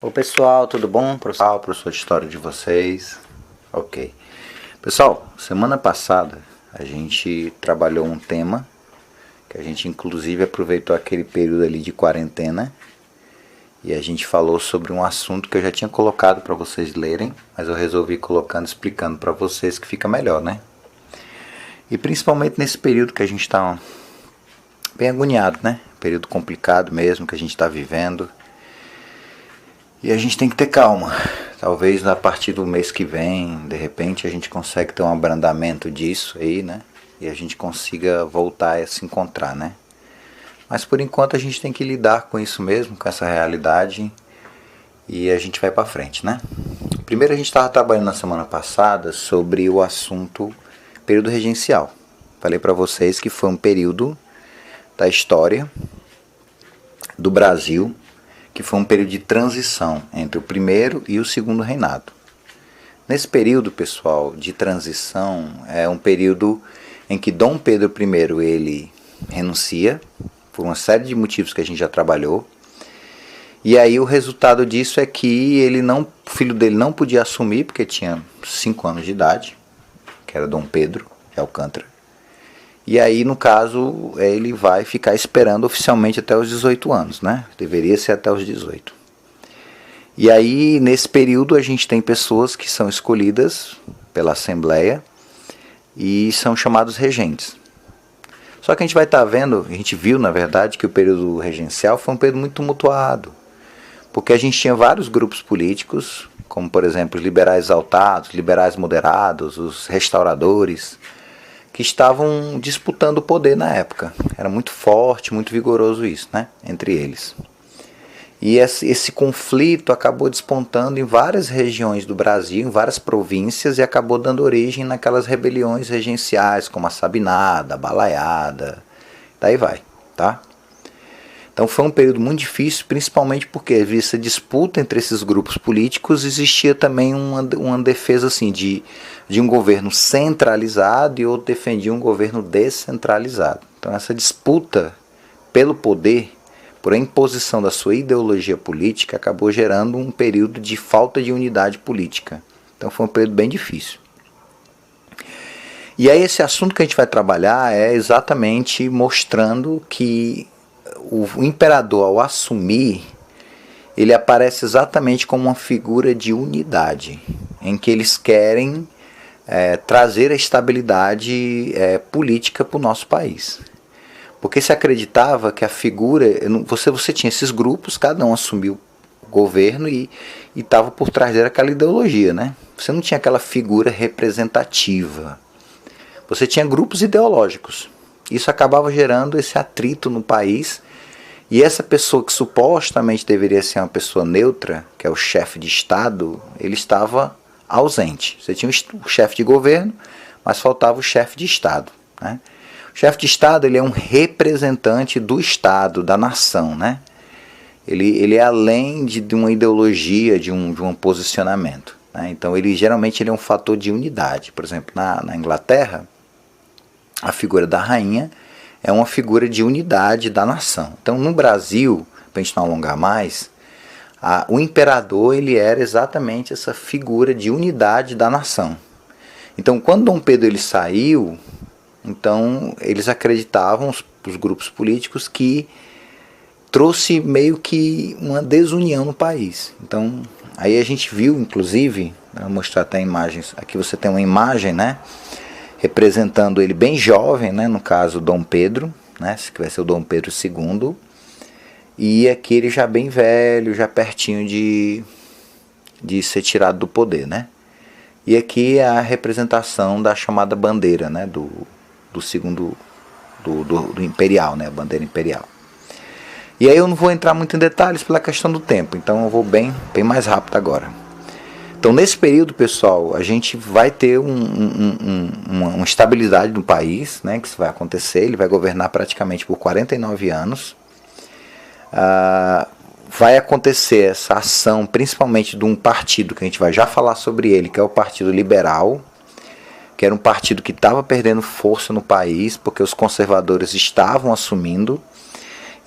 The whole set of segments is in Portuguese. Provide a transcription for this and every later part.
Ô pessoal, tudo bom? Professor de história de vocês. Ok. Pessoal, semana passada a gente trabalhou um tema que a gente inclusive aproveitou aquele período ali de quarentena e a gente falou sobre um assunto que eu já tinha colocado para vocês lerem, mas eu resolvi colocando, explicando para vocês que fica melhor, né? E principalmente nesse período que a gente está bem agoniado, né? Período complicado mesmo que a gente está vivendo. E a gente tem que ter calma. Talvez a partir do mês que vem, de repente, a gente consegue ter um abrandamento disso aí, né? E a gente consiga voltar a se encontrar, né? Mas por enquanto a gente tem que lidar com isso mesmo, com essa realidade. E a gente vai pra frente, né? Primeiro a gente estava trabalhando na semana passada sobre o assunto período regencial. Falei para vocês que foi um período da história do Brasil, que foi um período de transição entre o primeiro e o segundo reinado. Nesse período, pessoal, de transição, é um período em que Dom Pedro I ele renuncia, por uma série de motivos que a gente já trabalhou, e aí o resultado disso é que o filho dele não podia assumir, porque tinha 5 anos de idade, que era Dom Pedro de Alcântara. E aí, no caso, ele vai ficar esperando oficialmente até os 18 anos, né? Deveria ser até os 18. E aí, nesse período, a gente tem pessoas que são escolhidas pela Assembleia e são chamados regentes. Só que a gente vai estar vendo, a gente viu, na verdade, que o período regencial foi um período muito tumultuado, porque a gente tinha vários grupos políticos, como, por exemplo, os liberais exaltados, liberais moderados, os restauradores, que estavam disputando o poder na época. Era muito forte, muito vigoroso isso, né, entre eles. E esse conflito acabou despontando em várias regiões do Brasil, em várias províncias, e acabou dando origem naquelas rebeliões regenciais, como a Sabinada, a Balaiada, daí vai, tá? Então foi um período muito difícil, principalmente porque havia essa disputa entre esses grupos políticos, existia também uma defesa assim, de um governo centralizado e outro defendia um governo descentralizado. Então essa disputa pelo poder, por a imposição da sua ideologia política, acabou gerando um período de falta de unidade política. Então foi um período bem difícil. E aí esse assunto que a gente vai trabalhar é exatamente mostrando que o imperador, ao assumir, ele aparece exatamente como uma figura de unidade, em que eles querem trazer a estabilidade política para o nosso país. Porque se acreditava que a figura, você tinha esses grupos, cada um assumiu o governo e estava por trás dele aquela ideologia, né? Você não tinha aquela figura representativa. Você tinha grupos ideológicos. Isso acabava gerando esse atrito no país. E essa pessoa que supostamente deveria ser uma pessoa neutra, que é o chefe de Estado, ele estava ausente. Você tinha o chefe de governo, mas faltava o chefe de Estado, né? O chefe de Estado ele é um representante do Estado, da nação, né? Ele é além de uma ideologia, de um posicionamento, né? Então geralmente ele é um fator de unidade. Por exemplo, na Inglaterra, a figura da rainha é uma figura de unidade da nação. Então, no Brasil, para a gente não alongar mais, o imperador ele era exatamente essa figura de unidade da nação. Então, quando Dom Pedro ele saiu, então eles acreditavam, os grupos políticos, que trouxe meio que uma desunião no país. Então, aí a gente viu, inclusive, vou mostrar até imagens, aqui você tem uma imagem, né, representando ele bem jovem, né, no caso Dom Pedro, né, que vai ser o Dom Pedro II, e aqui ele já bem velho, já pertinho de ser tirado do poder, né. E aqui é a representação da chamada bandeira, né, do segundo, do imperial, né, a bandeira imperial. E aí eu não vou entrar muito em detalhes pela questão do tempo, então eu vou bem mais rápido agora. Então, nesse período, pessoal, a gente vai ter uma estabilidade no país, né, que isso vai acontecer. Ele vai governar praticamente por 49 anos. Vai acontecer essa ação, principalmente de um partido, que a gente vai já falar sobre ele, que é o Partido Liberal, que era um partido que estava perdendo força no país, porque os conservadores estavam assumindo.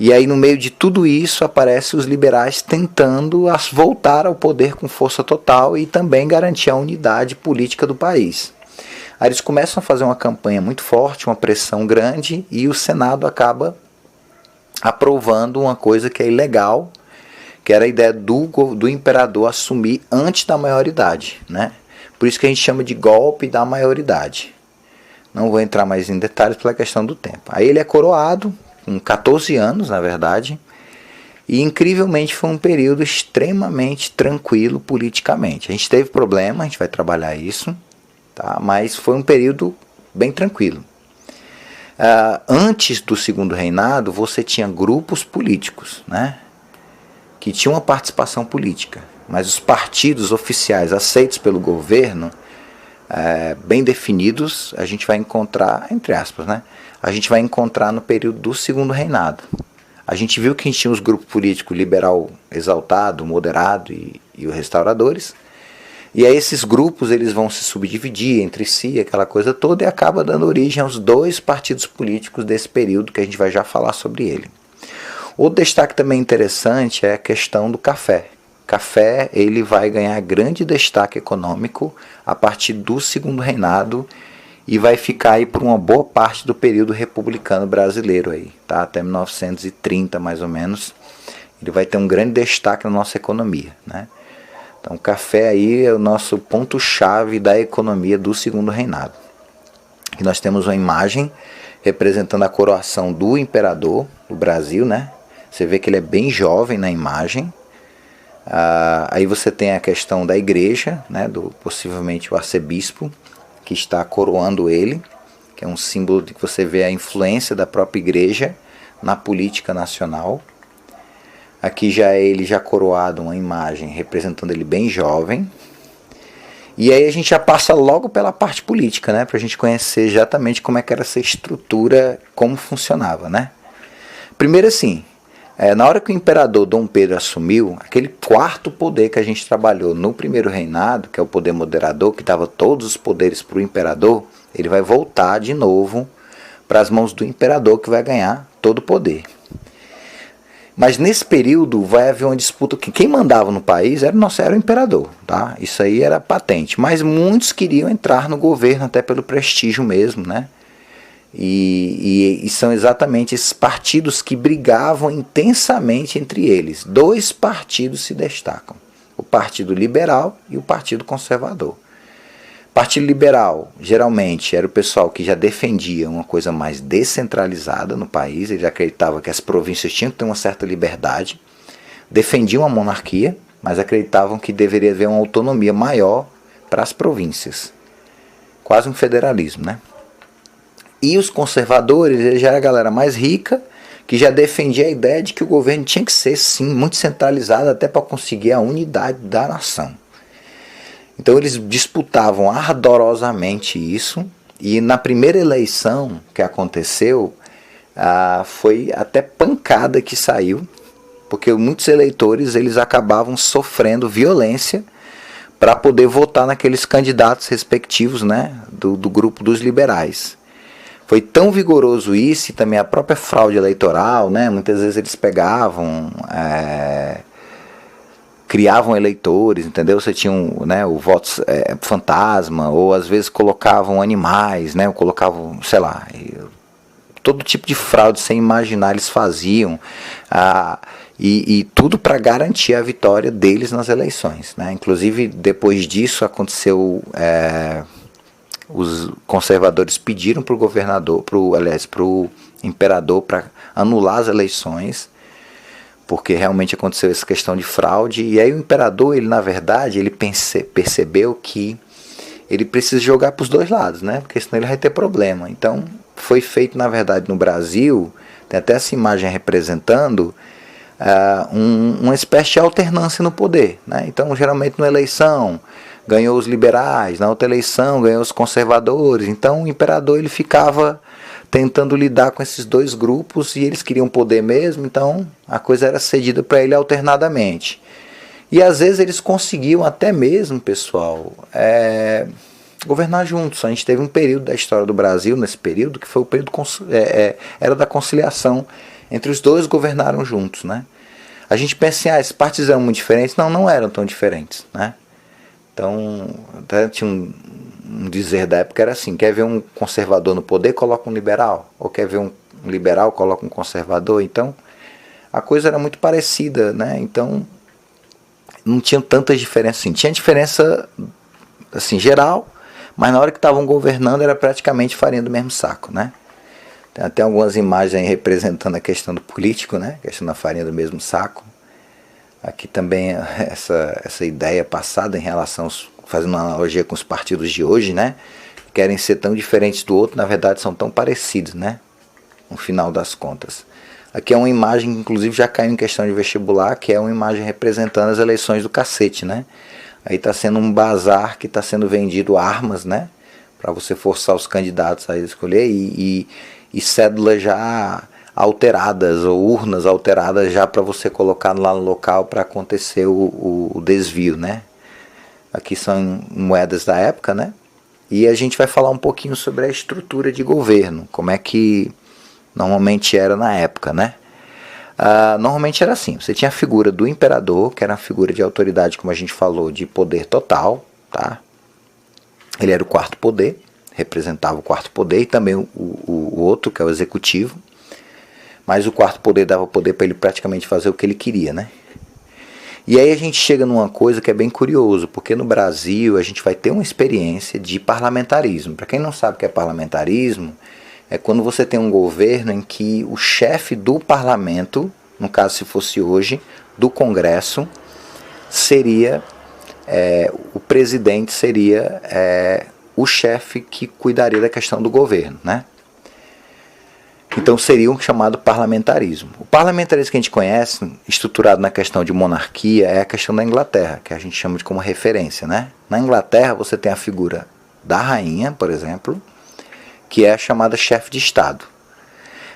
E aí no meio de tudo isso aparecem os liberais tentando voltar ao poder com força total e também garantir a unidade política do país. Aí eles começam a fazer uma campanha muito forte, uma pressão grande, e o Senado acaba aprovando uma coisa que é ilegal, que era a ideia do imperador assumir antes da maioridade, né? Por isso que a gente chama de golpe da maioridade. Não vou entrar mais em detalhes pela questão do tempo. Aí ele é coroado, com 14 anos, na verdade, e incrivelmente foi um período extremamente tranquilo politicamente. A gente teve problema, a gente vai trabalhar isso, tá? Mas foi um período bem tranquilo. Antes do segundo reinado, você tinha grupos políticos, né, que tinham uma participação política, mas os partidos oficiais aceitos pelo governo, bem definidos, a gente vai encontrar, entre aspas, né, a gente vai encontrar no período do segundo reinado. A gente viu que a gente tinha os grupos políticos liberal exaltado, moderado e os restauradores. E aí esses grupos eles vão se subdividir entre si, aquela coisa toda, e acaba dando origem aos dois partidos políticos desse período, que a gente vai já falar sobre ele. Outro destaque também interessante é a questão do café. Café ele vai ganhar grande destaque econômico a partir do segundo reinado e vai ficar aí por uma boa parte do período republicano brasileiro aí, tá? Até 1930 mais ou menos, ele vai ter um grande destaque na nossa economia, né? Então o café aí é o nosso ponto-chave da economia do segundo reinado. Aqui nós temos uma imagem representando a coroação do imperador do Brasil, né? Você vê que ele é bem jovem na imagem. Aí você tem a questão da igreja, né? Possivelmente o arcebispo que está coroando ele, que é um símbolo de que você vê a influência da própria igreja na política nacional. Aqui já é ele já coroado, uma imagem representando ele bem jovem. E aí a gente já passa logo pela parte política, né? Para a gente conhecer exatamente como é que era essa estrutura, como funcionava, né? Primeiro assim, na hora que o imperador Dom Pedro assumiu, aquele quarto poder que a gente trabalhou no primeiro reinado, que é o poder moderador, que dava todos os poderes para o imperador, ele vai voltar de novo para as mãos do imperador, que vai ganhar todo o poder. Mas nesse período vai haver uma disputa que quem mandava no país era o imperador, tá? Isso aí era patente. Mas muitos queriam entrar no governo até pelo prestígio mesmo, né? E são exatamente esses partidos que brigavam intensamente entre eles. Dois partidos se destacam: o Partido Liberal e o Partido Conservador. Partido Liberal, geralmente, era o pessoal que já defendia uma coisa mais descentralizada no país, ele acreditava que as províncias tinham que ter uma certa liberdade, defendiam a monarquia, mas acreditavam que deveria haver uma autonomia maior para as províncias. Quase um federalismo, né? E os conservadores, ele já era a galera mais rica, que já defendia a ideia de que o governo tinha que ser, sim, muito centralizado até para conseguir a unidade da nação. Então eles disputavam ardorosamente isso, e na primeira eleição que aconteceu, foi até pancada que saiu, porque muitos eleitores eles acabavam sofrendo violência para poder votar naqueles candidatos respectivos, né, do grupo dos liberais. Foi tão vigoroso isso, e também a própria fraude eleitoral, né, muitas vezes eles pegavam... criavam eleitores, entendeu? Você tinha o voto fantasma, ou às vezes colocavam animais, né? Ou colocavam, sei lá, todo tipo de fraude sem imaginar eles faziam, e tudo para garantir a vitória deles nas eleições, né? Inclusive, depois disso aconteceu, os conservadores pediram para o governador, para o imperador, para anular as eleições, porque realmente aconteceu essa questão de fraude. E aí o imperador, ele na verdade, ele percebeu que ele precisa jogar para os dois lados, né? Porque senão ele vai ter problema. Então foi feito, na verdade, no Brasil, tem até essa imagem representando uma espécie de alternância no poder, né? Então geralmente na eleição ganhou os liberais, na outra eleição ganhou os conservadores. Então o imperador ele ficava tentando lidar com esses dois grupos, e eles queriam poder mesmo, então a coisa era cedida para ele alternadamente. E às vezes eles conseguiam até mesmo, pessoal, governar juntos. A gente teve um período da história do Brasil, nesse período, que foi o período era da conciliação Entre os dois governaram juntos, né? A gente pensa assim, esses partidos eram muito diferentes. Não, não eram tão diferentes, né? Então, até tinha um dizer da época era assim, quer ver um conservador no poder, coloca um liberal. Ou quer ver um liberal, coloca um conservador. Então, a coisa era muito parecida, né? Então, não tinha tantas diferenças assim. Tinha diferença, assim, geral, mas na hora que estavam governando era praticamente farinha do mesmo saco, né? Tem até algumas imagens aí representando a questão do político, né? A questão da farinha do mesmo saco. Aqui também essa ideia passada em relação, fazendo uma analogia com os partidos de hoje, né? Querem ser tão diferentes do outro, na verdade são tão parecidos, né? No final das contas. Aqui é uma imagem que inclusive já caiu em questão de vestibular, que é uma imagem representando as eleições do cacete, né? Aí está sendo um bazar que está sendo vendido armas, né? Para você forçar os candidatos a escolher e cédulas já alteradas ou urnas alteradas já para você colocar lá no local para acontecer o desvio, né? Aqui são moedas da época, né? E a gente vai falar um pouquinho sobre a estrutura de governo, como é que normalmente era na época, né? Normalmente era assim, você tinha a figura do imperador, que era uma figura de autoridade, como a gente falou, de poder total, tá? Ele era o quarto poder, representava o quarto poder, e também o outro, que é o executivo. Mas o quarto poder dava poder para ele praticamente fazer o que ele queria, né? E aí a gente chega numa coisa que é bem curioso, porque no Brasil a gente vai ter uma experiência de parlamentarismo. Para quem não sabe o que é parlamentarismo, é quando você tem um governo em que o chefe do parlamento, no caso se fosse hoje, do Congresso, seria, o presidente seria o chefe que cuidaria da questão do governo, né? Então seria um chamado parlamentarismo. O parlamentarismo que a gente conhece, estruturado na questão de monarquia, é a questão da Inglaterra, que a gente chama de como referência, né? Na Inglaterra você tem a figura da rainha, por exemplo, que é a chamada chefe de Estado.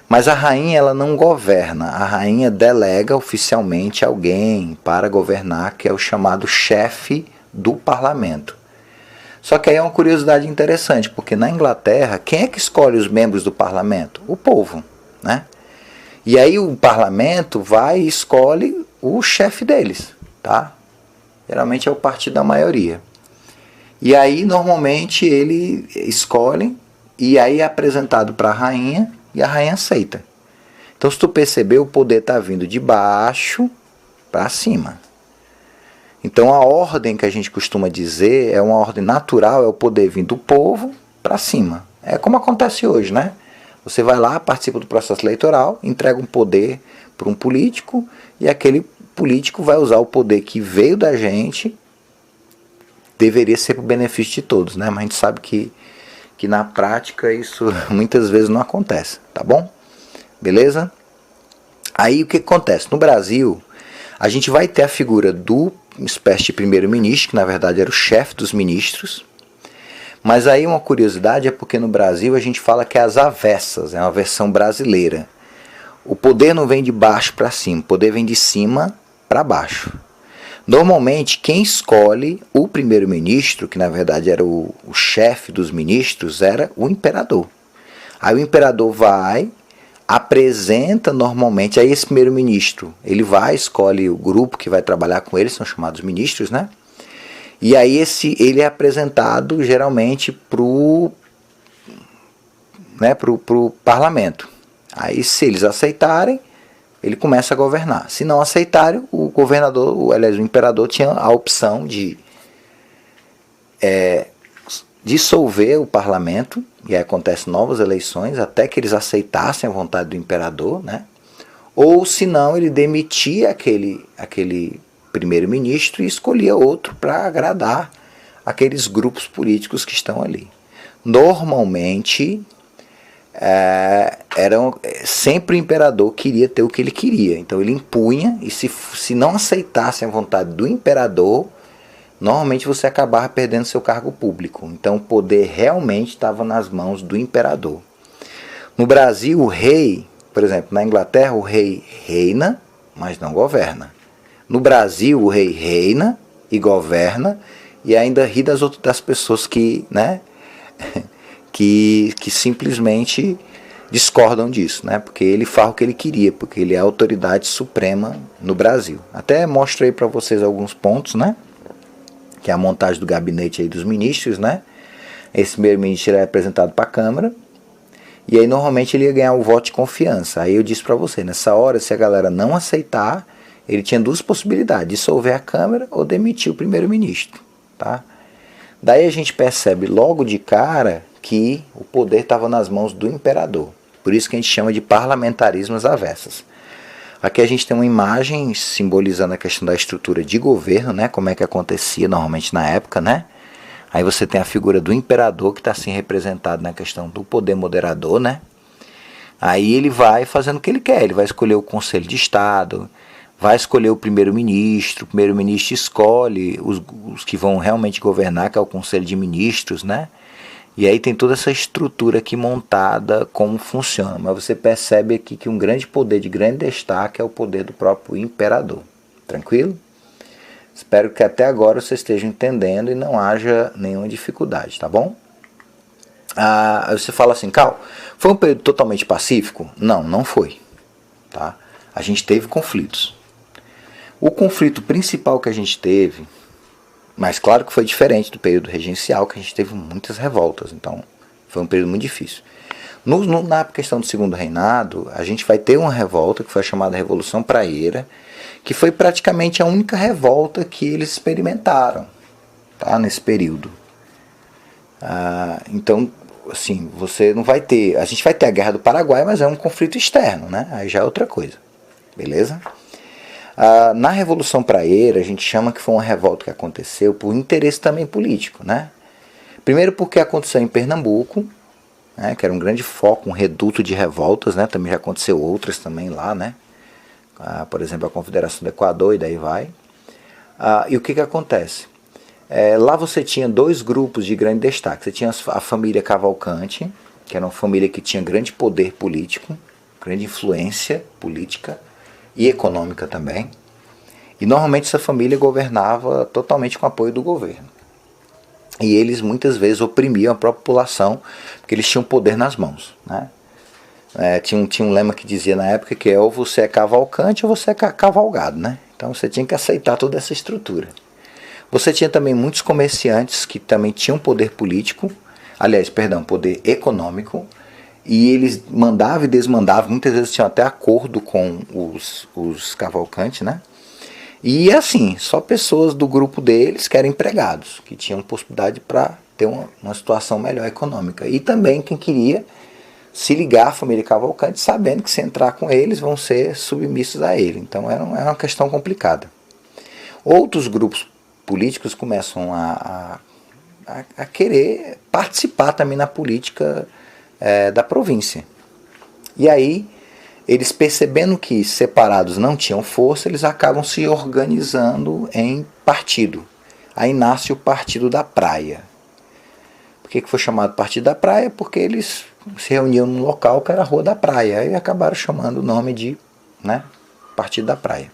Mas a rainha ela não governa, a rainha delega oficialmente alguém para governar, que é o chamado chefe do parlamento. Só que aí é uma curiosidade interessante, porque na Inglaterra, quem é que escolhe os membros do parlamento? O povo, né? E aí o parlamento vai e escolhe o chefe deles, tá? Geralmente é o partido da maioria. E aí normalmente ele escolhe e aí é apresentado para a rainha e a rainha aceita. Então se tu perceber, o poder está vindo de baixo para cima. Então a ordem que a gente costuma dizer é uma ordem natural, é o poder vindo do povo para cima. É como acontece hoje, né? Você vai lá, participa do processo eleitoral, entrega um poder para um político e aquele político vai usar o poder que veio da gente, deveria ser para o benefício de todos, né? Mas a gente sabe que na prática isso muitas vezes não acontece, tá bom? Beleza? Aí o que acontece? No Brasil, a gente vai ter a figura do espécie de primeiro-ministro, que na verdade era o chefe dos ministros. Mas aí uma curiosidade é porque no Brasil a gente fala que é as avessas, é uma versão brasileira. O poder não vem de baixo para cima, o poder vem de cima para baixo. Normalmente quem escolhe o primeiro-ministro, que na verdade era o chefe dos ministros, era o imperador. Aí o imperador vai, apresenta normalmente, aí esse primeiro-ministro, ele vai, escolhe o grupo que vai trabalhar com ele, são chamados ministros, né? E aí ele é apresentado geralmente pro parlamento. Aí se eles aceitarem, ele começa a governar. Se não aceitarem, o governador, aliás, o imperador tinha a opção de dissolver o parlamento, e aí acontecem novas eleições, até que eles aceitassem a vontade do imperador, né? Ou se não, ele demitia aquele primeiro-ministro e escolhia outro para agradar aqueles grupos políticos que estão ali. Normalmente, sempre o imperador queria ter o que ele queria, então ele impunha, e se não aceitassem a vontade do imperador, normalmente você acabava perdendo seu cargo público. Então o poder realmente estava nas mãos do imperador. No Brasil, o rei, por exemplo, na Inglaterra, o rei reina, mas não governa. No Brasil, o rei reina e governa, e ainda ri das pessoas que simplesmente discordam disso, né? Porque ele faz o que ele queria, porque ele é a autoridade suprema no Brasil. Até mostro aí para vocês alguns pontos, né? Que é a montagem do gabinete aí dos ministros, né? Esse primeiro-ministro é apresentado para a Câmara, e aí normalmente ele ia ganhar o voto de confiança. Aí eu disse para você, nessa hora, se a galera não aceitar, ele tinha duas possibilidades, dissolver a Câmara ou demitir o primeiro-ministro, tá? Daí a gente percebe logo de cara que o poder estava nas mãos do imperador. Por isso que a gente chama de parlamentarismo às avessas. Aqui a gente tem uma imagem simbolizando a questão da estrutura de governo, né? Como é que acontecia normalmente na época, né? Aí você tem a figura do imperador que está assim representado na questão do poder moderador, né? Aí ele vai fazendo o que ele quer, ele vai escolher o Conselho de Estado, vai escolher o primeiro-ministro escolhe os que vão realmente governar, que é o Conselho de Ministros, né? E aí tem toda essa estrutura aqui montada, como funciona. Mas você percebe aqui que um grande poder de grande destaque é o poder do próprio imperador. Tranquilo? Espero que até agora você esteja entendendo e não haja nenhuma dificuldade, tá bom? Aí você fala assim, Cal, foi um período totalmente pacífico? Não, não foi. Tá? A gente teve conflitos. O conflito principal que a gente teve, mas claro que foi diferente do período regencial, que a gente teve muitas revoltas, então foi um período muito difícil. Na questão do segundo reinado, a gente vai ter uma revolta que foi a chamada Revolução Praieira, que foi praticamente a única revolta que eles experimentaram, tá, nesse período. Então, assim, você não vai ter... A gente vai ter a Guerra do Paraguai, mas é um conflito externo, né? Aí já é outra coisa, beleza? Na Revolução Praieira, a gente chama que foi uma revolta que aconteceu por interesse também político, né? Primeiro porque aconteceu em Pernambuco, né, que era um grande foco, um reduto de revoltas, né? Também já aconteceu outras também lá, né? Por exemplo, a Confederação do Equador e daí vai. E o que acontece? Lá você tinha dois grupos de grande destaque. Você tinha a família Cavalcante, que era uma família que tinha grande poder político, grande influência política e econômica também. E normalmente essa família governava totalmente com apoio do governo. E eles muitas vezes oprimiam a própria população, porque eles tinham poder nas mãos, né? Tinha um lema que dizia na época que ou você é cavalcante ou você é cavalgado, né? Então você tinha que aceitar toda essa estrutura. Você tinha também muitos comerciantes que também tinham poder político, poder econômico, e eles mandavam e desmandavam, muitas vezes tinham até acordo com os cavalcantes, né? E assim, só pessoas do grupo deles que eram empregados, que tinham possibilidade para ter uma situação melhor econômica. E também quem queria se ligar à família Cavalcante, sabendo que se entrar com eles vão ser submissos a ele. Então era uma questão complicada. Outros grupos políticos começam a querer participar também na política da província. E aí, eles percebendo que separados não tinham força, eles acabam se organizando em partido. Aí nasce o Partido da Praia. Por que foi chamado Partido da Praia? Porque eles se reuniam num local que era a Rua da Praia. Aí acabaram chamando o nome de, né, Partido da Praia.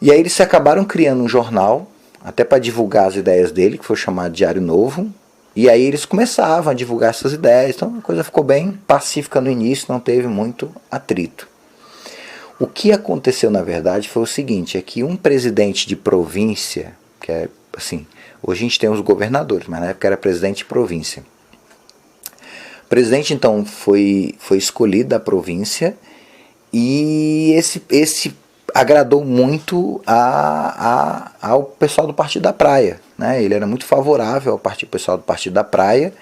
E aí eles acabaram criando um jornal, até para divulgar as ideias dele, que foi chamado Diário Novo. E aí eles começavam a divulgar essas ideias. Então a coisa ficou bem pacífica no início, não teve muito atrito. O que aconteceu na verdade foi o seguinte, é que um presidente de província, que é assim, hoje a gente tem os governadores, mas na época era presidente de província. O presidente então foi escolhido da província e esse agradou muito ao pessoal do Partido da Praia, né? Ele era muito favorável ao pessoal do Partido da Praia,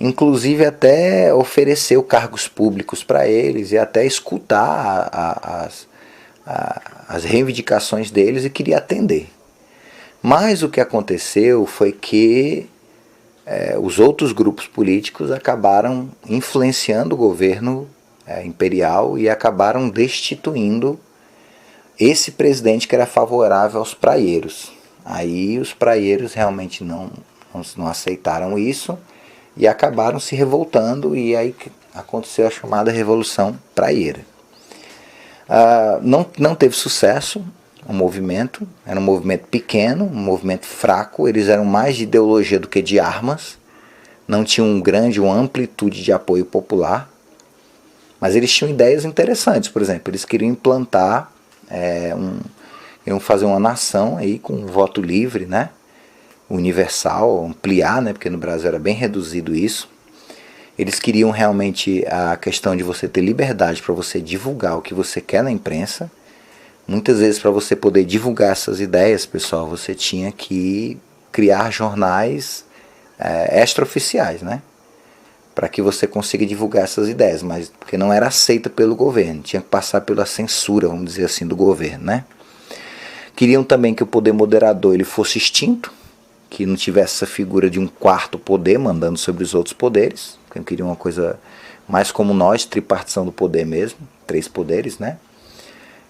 inclusive até ofereceu cargos públicos para eles e até escutar as reivindicações deles e queria atender. Mas o que aconteceu foi que os outros grupos políticos acabaram influenciando o governo imperial e acabaram destituindo esse presidente que era favorável aos praieiros. Aí os praieiros realmente não aceitaram isso e acabaram se revoltando e aí aconteceu a chamada Revolução Praieira. Não teve sucesso o movimento, era um movimento pequeno, um movimento fraco, eles eram mais de ideologia do que de armas, não tinham uma amplitude de apoio popular. Mas eles tinham ideias interessantes, por exemplo, eles queriam implantar, iam fazer uma nação aí com voto livre, né? Universal, ampliar, né? Porque no Brasil era bem reduzido isso. Eles queriam realmente a questão de você ter liberdade para você divulgar o que você quer na imprensa. Muitas vezes, para você poder divulgar essas ideias, pessoal, você tinha que criar jornais extraoficiais, né? Para que você consiga divulgar essas ideias, mas porque não era aceita pelo governo, tinha que passar pela censura, vamos dizer assim, do governo, né? Queriam também que o poder moderador ele fosse extinto, que não tivesse essa figura de um quarto poder mandando sobre os outros poderes, porque queriam uma coisa mais como nós, tripartição do poder mesmo, 3 poderes, né?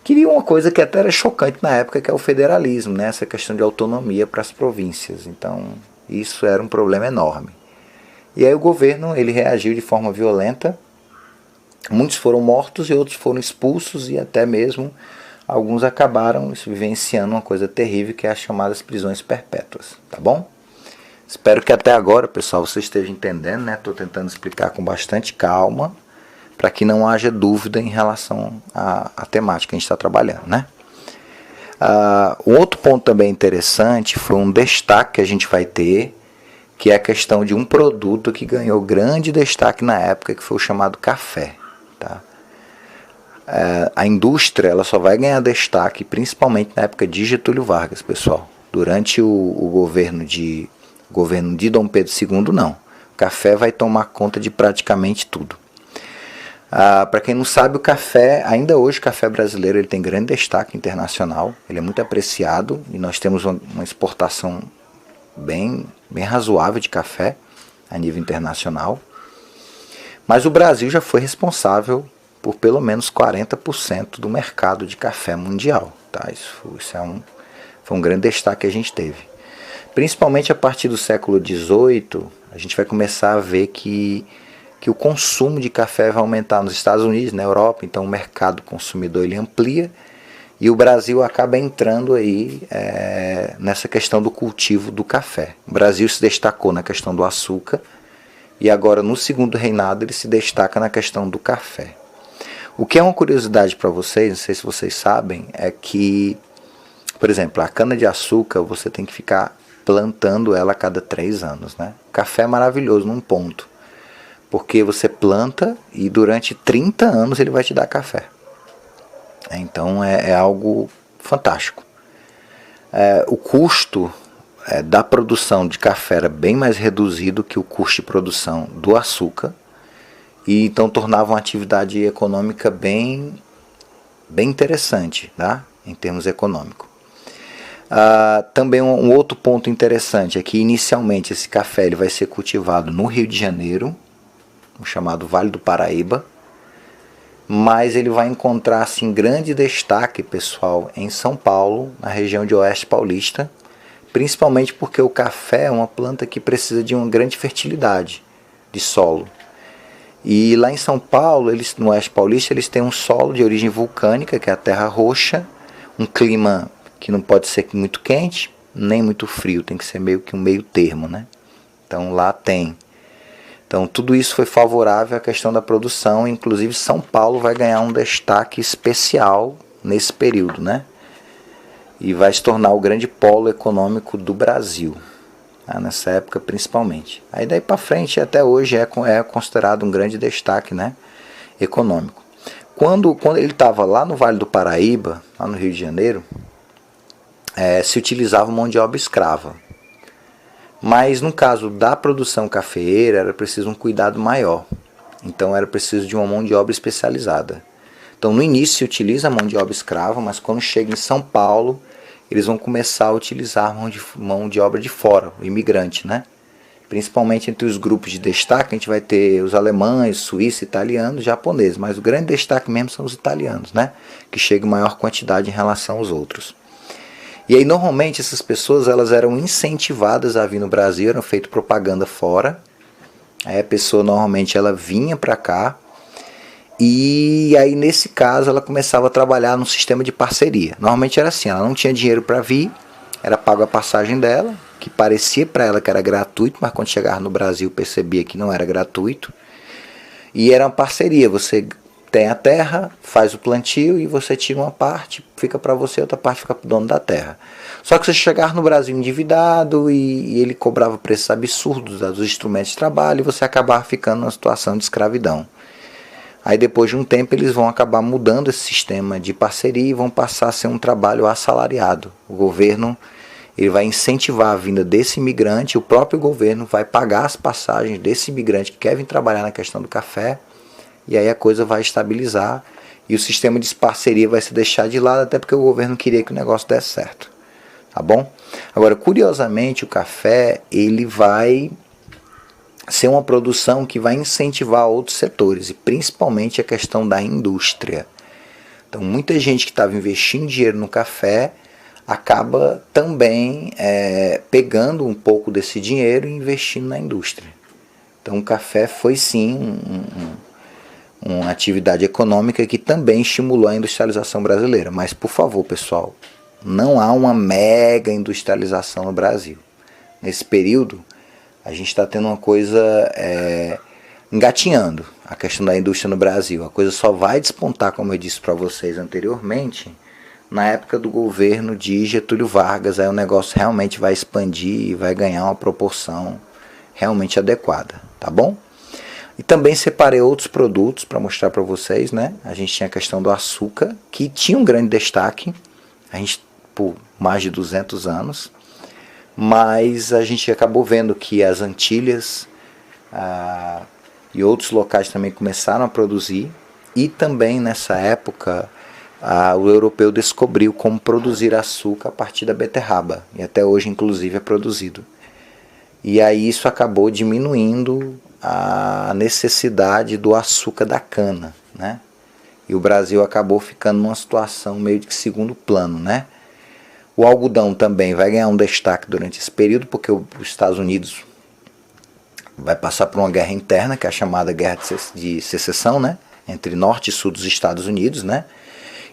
Queriam uma coisa que até era chocante na época, que é o federalismo, né? Essa questão de autonomia para as províncias. Então, isso era um problema enorme. E aí o governo ele reagiu de forma violenta, muitos foram mortos e outros foram expulsos e até mesmo alguns acabaram vivenciando uma coisa terrível que é as chamadas prisões perpétuas, tá bom? Espero que até agora, pessoal, você esteja entendendo, né? Estou tentando explicar com bastante calma para que não haja dúvida em relação à temática que a gente está trabalhando, né? Um outro ponto também interessante foi um destaque que a gente vai ter, que é a questão de um produto que ganhou grande destaque na época, que foi o chamado café. Tá? A indústria ela só vai ganhar destaque principalmente na época de Getúlio Vargas, pessoal. Durante o governo de Dom Pedro II, não. O café vai tomar conta de praticamente tudo. Para quem não sabe, o café, ainda hoje o café brasileiro ele tem grande destaque internacional, ele é muito apreciado e nós temos uma exportação bem razoável de café a nível internacional. Mas o Brasil já foi responsável por pelo menos 40% do mercado de café mundial. Tá? Isso foi um grande destaque que a gente teve. Principalmente a partir do século XVIII, a gente vai começar a ver que o consumo de café vai aumentar nos Estados Unidos, na Europa, então o mercado consumidor ele amplia e o Brasil acaba entrando aí nessa questão do cultivo do café. O Brasil se destacou na questão do açúcar e agora no segundo reinado ele se destaca na questão do café. O que é uma curiosidade para vocês, não sei se vocês sabem, é que, por exemplo, a cana-de-açúcar você tem que ficar plantando ela a cada 3 anos, né? Café é maravilhoso num ponto, porque você planta e durante 30 anos ele vai te dar café. Então é algo fantástico. O custo da produção de café era bem mais reduzido que o custo de produção do açúcar, e então tornava uma atividade econômica bem interessante, tá? Em termos econômicos. Também um outro ponto interessante é que inicialmente esse café ele vai ser cultivado no Rio de Janeiro, o chamado Vale do Paraíba, mas ele vai encontrar assim, grande destaque, pessoal, em São Paulo, na região de Oeste Paulista, principalmente porque o café é uma planta que precisa de uma grande fertilidade de solo. E lá em São Paulo, no Oeste Paulista, eles têm um solo de origem vulcânica, que é a terra roxa, um clima que não pode ser muito quente, nem muito frio, tem que ser meio que um meio termo, né? Então lá tem. Então tudo isso foi favorável à questão da produção, inclusive São Paulo vai ganhar um destaque especial nesse período, né? E vai se tornar o grande polo econômico do Brasil, tá? Nessa época principalmente. Aí daí para frente até hoje é considerado um grande destaque, né? Econômico. Quando ele estava lá no Vale do Paraíba, lá no Rio de Janeiro, se utilizava mão de obra escrava. Mas no caso da produção cafeeira era preciso um cuidado maior. Então era preciso de uma mão de obra especializada. Então no início se utiliza a mão de obra escrava, mas quando chega em São Paulo, eles vão começar a utilizar mão de obra de fora, o imigrante, né? Principalmente entre os grupos de destaque, a gente vai ter os alemães, suíços, italianos, japoneses, mas o grande destaque mesmo são os italianos, né? Que chegam em maior quantidade em relação aos outros. E aí normalmente essas pessoas elas eram incentivadas a vir no Brasil, eram feito propaganda fora. Aí a pessoa normalmente ela vinha para cá e aí nesse caso ela começava a trabalhar num sistema de parceria. Normalmente era assim, ela não tinha dinheiro para vir, era pago a passagem dela, que parecia para ela que era gratuito, mas quando chegava no Brasil percebia que não era gratuito. E era uma parceria, você tem a terra, faz o plantio e você tira uma parte, fica para você, outra parte fica para o dono da terra. Só que você chegar no Brasil endividado e ele cobrava preços absurdos dos instrumentos de trabalho e você acabar ficando numa situação de escravidão. Aí depois de um tempo eles vão acabar mudando esse sistema de parceria e vão passar a ser um trabalho assalariado. O governo ele vai incentivar a vinda desse imigrante, o próprio governo vai pagar as passagens desse imigrante que quer vir trabalhar na questão do café, e aí a coisa vai estabilizar e o sistema de parceria vai se deixar de lado, até porque o governo queria que o negócio desse certo. Tá bom? Agora, curiosamente, o café ele vai ser uma produção que vai incentivar outros setores, e principalmente a questão da indústria. Então, muita gente que estava investindo dinheiro no café acaba também pegando um pouco desse dinheiro e investindo na indústria. Então, o café foi sim uma atividade econômica que também estimulou a industrialização brasileira. Mas, por favor, pessoal, não há uma mega industrialização no Brasil. Nesse período, a gente está tendo uma coisa engatinhando, a questão da indústria no Brasil. A coisa só vai despontar, como eu disse para vocês anteriormente, na época do governo de Getúlio Vargas. Aí o negócio realmente vai expandir e vai ganhar uma proporção realmente adequada, tá bom? E também separei outros produtos para mostrar para vocês, né? A gente tinha a questão do açúcar, que tinha um grande destaque, a gente por mais de 200 anos, mas a gente acabou vendo que as Antilhas e outros locais também começaram a produzir, e também nessa época o europeu descobriu como produzir açúcar a partir da beterraba, e até hoje inclusive é produzido. E aí isso acabou diminuindo a necessidade do açúcar da cana, né? E o Brasil acabou ficando numa situação meio de segundo plano, né? O algodão também vai ganhar um destaque durante esse período, porque os Estados Unidos vai passar por uma guerra interna, que é a chamada Guerra de Secessão, né? Entre norte e sul dos Estados Unidos, né?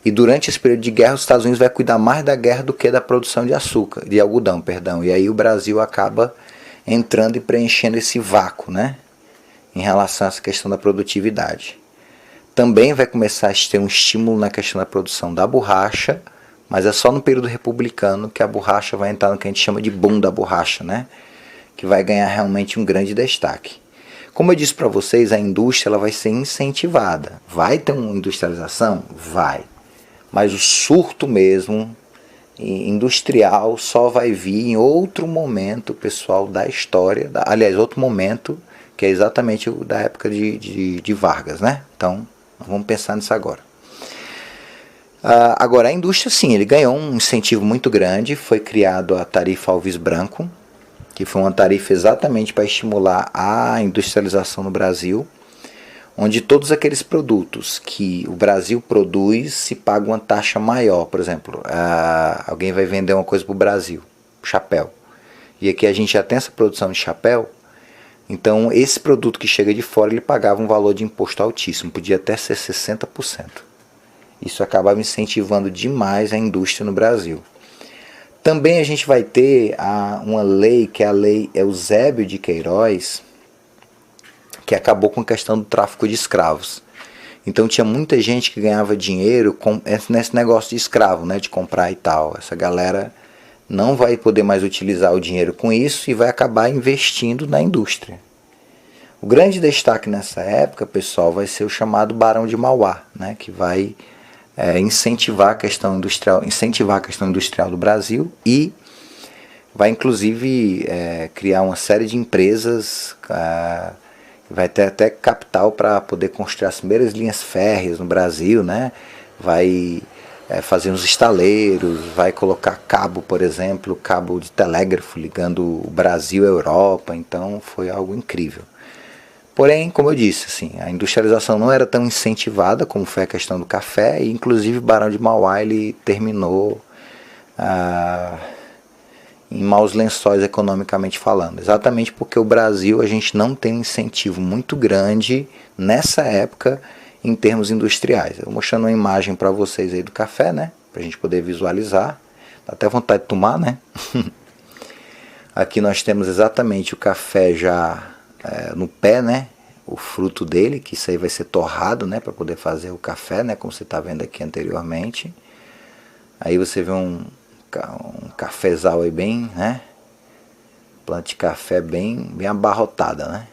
E durante esse período de guerra, os Estados Unidos vai cuidar mais da guerra do que da produção de açúcar, de algodão, perdão. E aí o Brasil acaba entrando e preenchendo esse vácuo, né? Em relação a essa questão da produtividade. Também vai começar a ter um estímulo na questão da produção da borracha, mas é só no período republicano que a borracha vai entrar no que a gente chama de boom da borracha, né? Que vai ganhar realmente um grande destaque. Como eu disse para vocês, a indústria ela vai ser incentivada. Vai ter uma industrialização? Vai. Mas o surto mesmo industrial só vai vir em outro momento, pessoal, da história. Aliás, outro momento que é exatamente o da época de Vargas, né? Então, vamos pensar nisso agora. Agora, a indústria, sim, ele ganhou um incentivo muito grande. Foi criado a tarifa Alves Branco, que foi uma tarifa exatamente para estimular a industrialização no Brasil, onde todos aqueles produtos que o Brasil produz se paga uma taxa maior. Por exemplo, alguém vai vender uma coisa para o Brasil, chapéu, e aqui a gente já tem essa produção de chapéu. Então, esse produto que chega de fora, ele pagava um valor de imposto altíssimo, podia até ser 60%. Isso acabava incentivando demais a indústria no Brasil. Também a gente vai ter uma lei, que é a Lei Eusébio de Queiroz, que acabou com a questão do tráfico de escravos. Então, tinha muita gente que ganhava dinheiro nesse negócio de escravo, né, de comprar e tal. Essa galera não vai poder mais utilizar o dinheiro com isso e vai acabar investindo na indústria. O grande destaque nessa época, pessoal, vai ser o chamado Barão de Mauá, né, que vai incentivar a questão industrial do Brasil, e vai inclusive criar uma série de empresas, vai ter até capital para poder construir as primeiras linhas férreas no Brasil, né? Vai fazer uns estaleiros, vai colocar cabo, por exemplo, cabo de telégrafo ligando o Brasil à Europa. Então foi algo incrível. Porém, como eu disse, assim, a industrialização não era tão incentivada como foi a questão do café, e inclusive Barão de Mauá ele terminou em maus lençóis economicamente falando, exatamente porque o Brasil a gente não tem um incentivo muito grande nessa época em termos industriais. Eu vou mostrando uma imagem para vocês aí do café, né, para a gente poder visualizar. Dá até vontade de tomar, né? Aqui nós temos exatamente o café já no pé, né? o fruto dele, que isso aí vai ser torrado, né, para poder fazer o café, né, como você está vendo aqui anteriormente. Aí você vê um cafezal aí bem, né, planta de café bem abarrotada, né.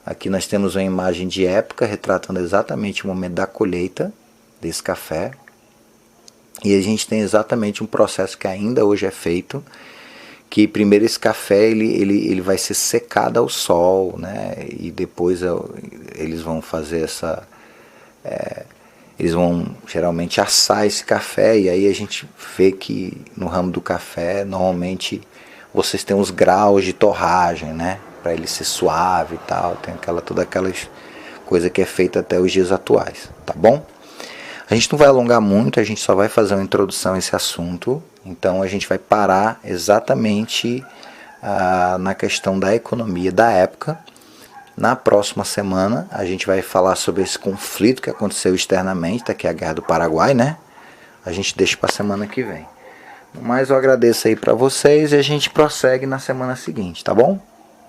Aqui nós temos uma imagem de época retratando exatamente o momento da colheita desse café. E a gente tem exatamente um processo que ainda hoje é feito, que primeiro esse café ele vai ser secado ao sol, né? E depois eles vão fazer eles vão geralmente assar esse café, e aí a gente vê que no ramo do café normalmente vocês têm os graus de torragem, né? Para ele ser suave e tal, tem toda aquela coisa que é feita até os dias atuais, tá bom? A gente não vai alongar muito, a gente só vai fazer uma introdução a esse assunto. Então a gente vai parar exatamente na questão da economia da época. Na próxima semana a gente vai falar sobre esse conflito que aconteceu externamente, que é a Guerra do Paraguai, né? A gente deixa para a semana que vem. Mas eu agradeço aí para vocês e a gente prossegue na semana seguinte, tá bom?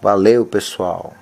Valeu, pessoal!